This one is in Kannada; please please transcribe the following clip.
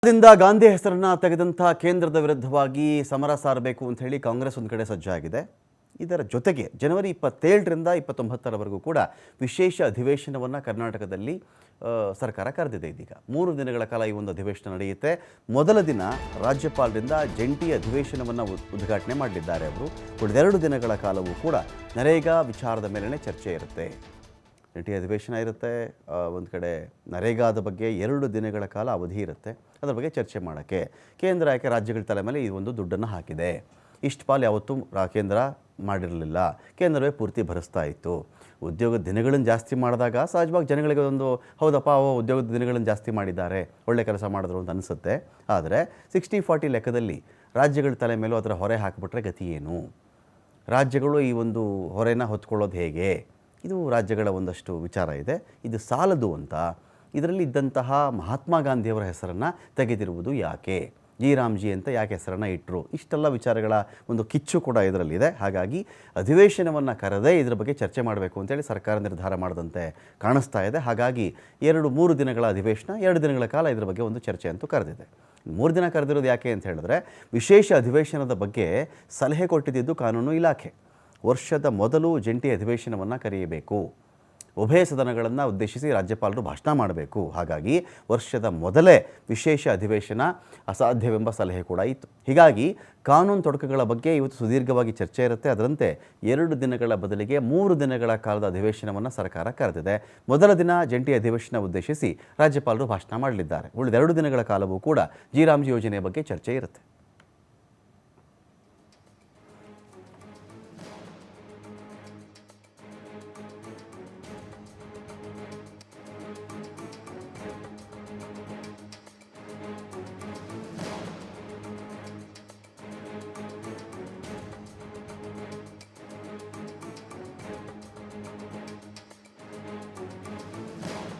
ದಿಂದ ಗಾಂಧಿ ಹೆಸರನ್ನ ತೆಗೆದಂಥ ಕೇಂದ್ರದ ವಿರುದ್ಧವಾಗಿ ಸಮರ ಸಾರಬೇಕು ಅಂತ ಹೇಳಿ ಕಾಂಗ್ರೆಸ್ ಒಂದು ಕಡೆ ಸಜ್ಜಾಗಿದೆ. ಇದರ ಜೊತೆಗೆ ಜನವರಿ 27ರಿಂದ 29ರವರೆಗೂ ಕೂಡ ವಿಶೇಷ ಅಧಿವೇಶನವನ್ನು ಕರ್ನಾಟಕದಲ್ಲಿ ಸರ್ಕಾರ ಕರೆದಿದೆ. ಇದೀಗ 3 ದಿನಗಳ ಕಾಲ ಈ ಒಂದು ಅಧಿವೇಶನ ನಡೆಯುತ್ತೆ. ಮೊದಲ ದಿನ ರಾಜ್ಯಪಾಲರಿಂದ ಜಂಟಿ ಅಧಿವೇಶನವನ್ನು ಉದ್ಘಾಟನೆ ಮಾಡಲಿದ್ದಾರೆ ಅವರು. ಉಳಿದೆರಡು ದಿನಗಳ ಕಾಲವೂ ಕೂಡ ನರೇಗಾ ವಿಚಾರದ ಮೇಲೇ ಚರ್ಚೆ ಇರುತ್ತೆ. ಜಂಟಿ ಅಧಿವೇಶನ ಇರುತ್ತೆ, ಒಂದು ಕಡೆ ನರೇಗಾದ ಬಗ್ಗೆ 2 ದಿನಗಳ ಕಾಲ ಅವಧಿ ಇರುತ್ತೆ. ಅದರ ಬಗ್ಗೆ ಚರ್ಚೆ ಮಾಡೋಕ್ಕೆ ಕೇಂದ್ರ ಯಾಕೆ ರಾಜ್ಯಗಳ ತಲೆ ಮೇಲೆ ಈ ಒಂದು ದುಡ್ಡನ್ನು ಹಾಕಿದೆ. ಇಷ್ಟು ಪಾಲು ಯಾವತ್ತೂ ಕೇಂದ್ರ ಮಾಡಿರಲಿಲ್ಲ, ಕೇಂದ್ರವೇ ಪೂರ್ತಿ ಭರಿಸ್ತಾ ಇತ್ತು. ಉದ್ಯೋಗದ ದಿನಗಳನ್ನು ಜಾಸ್ತಿ ಮಾಡಿದಾಗ ಸಹಜವಾಗಿ ಜನಗಳಿಗೆ ಒಂದು ಹೌದಪ್ಪ ಉದ್ಯೋಗದ ದಿನಗಳನ್ನು ಜಾಸ್ತಿ ಮಾಡಿದ್ದಾರೆ, ಒಳ್ಳೆ ಕೆಲಸ ಮಾಡಿದ್ರು ಅಂತ ಅನಿಸುತ್ತೆ. ಆದರೆ 60-40 ಲೆಕ್ಕದಲ್ಲಿ ರಾಜ್ಯಗಳ ತಲೆ ಮೇಲೂ ಅದರ ಹೊರೆ ಹಾಕಿಬಿಟ್ರೆ ಗತಿ ಏನು? ರಾಜ್ಯಗಳು ಈ ಒಂದು ಹೊರೆನ ಹೊತ್ಕೊಳ್ಳೋದು ಹೇಗೆ? ಇದು ರಾಜ್ಯಗಳ ಒಂದಷ್ಟು ವಿಚಾರ ಇದೆ. ಇದು ಸಾಲದು ಅಂತ ಇದರಲ್ಲಿ ಇದ್ದಂತಹ ಮಹಾತ್ಮ ಗಾಂಧಿಯವರ ಹೆಸರನ್ನು ತೆಗೆದಿರುವುದು ಯಾಕೆ? ಜಿ ರಾಮ್ಜಿ ಅಂತ ಯಾಕೆ ಹೆಸರನ್ನು ಇಟ್ಟರು? ಇಷ್ಟೆಲ್ಲ ವಿಚಾರಗಳ ಒಂದು ಕಿಚ್ಚು ಕೂಡ ಇದರಲ್ಲಿದೆ. ಹಾಗಾಗಿ ಅಧಿವೇಶನವನ್ನು ಕರೆದೇ ಇದರ ಬಗ್ಗೆ ಚರ್ಚೆ ಮಾಡಬೇಕು ಅಂತೇಳಿ ಸರ್ಕಾರ ನಿರ್ಧಾರ ಮಾಡಿದಂತೆ ಕಾಣಿಸ್ತಾ ಇದೆ. ಹಾಗಾಗಿ 2-3 ದಿನಗಳ ಅಧಿವೇಶನ, 2 ದಿನಗಳ ಕಾಲ ಇದರ ಬಗ್ಗೆ ಒಂದು ಚರ್ಚೆ ಅಂತೂ ಕರೆದಿದೆ. 3 ದಿನ ಕರೆದಿರೋದು ಯಾಕೆ ಅಂತ ಹೇಳಿದ್ರೆ, ವಿಶೇಷ ಅಧಿವೇಶನದ ಬಗ್ಗೆ ಸಲಹೆ ಕೊಟ್ಟಿದ್ದು ಕಾನೂನು ಇಲಾಖೆ. ವರ್ಷದ ಮೊದಲು ಜಂಟಿ ಅಧಿವೇಶನವನ್ನು ಕರೆಯಬೇಕು, ಉಭಯ ಸದನಗಳನ್ನು ಉದ್ದೇಶಿಸಿ ರಾಜ್ಯಪಾಲರು ಭಾಷಣ ಮಾಡಬೇಕು. ಹಾಗಾಗಿ ವರ್ಷದ ಮೊದಲೇ ವಿಶೇಷ ಅಧಿವೇಶನ ಅಸಾಧ್ಯವೆಂಬ ಸಲಹೆ ಕೂಡ ಇತ್ತು. ಹೀಗಾಗಿ ಕಾನೂನು ತೊಡಕುಗಳ ಬಗ್ಗೆ ಇವತ್ತು ಸುದೀರ್ಘವಾಗಿ ಚರ್ಚೆ ಇರುತ್ತೆ. ಅದರಂತೆ 2 ದಿನಗಳ ಬದಲಿಗೆ 3 ದಿನಗಳ ಕಾಲದ ಅಧಿವೇಶನವನ್ನು ಸರ್ಕಾರ ಕರೆದಿದೆ. ಮೊದಲ ದಿನ ಜಂಟಿ ಅಧಿವೇಶನ ಉದ್ದೇಶಿಸಿ ರಾಜ್ಯಪಾಲರು ಭಾಷಣ ಮಾಡಲಿದ್ದಾರೆ. ಉಳಿದ 2 ದಿನಗಳ ಕಾಲವೂ ಕೂಡ ಜಿ ರಾಮ್ಜಿ ಯೋಜನೆಯ ಬಗ್ಗೆ ಚರ್ಚೆ ಇರುತ್ತೆ.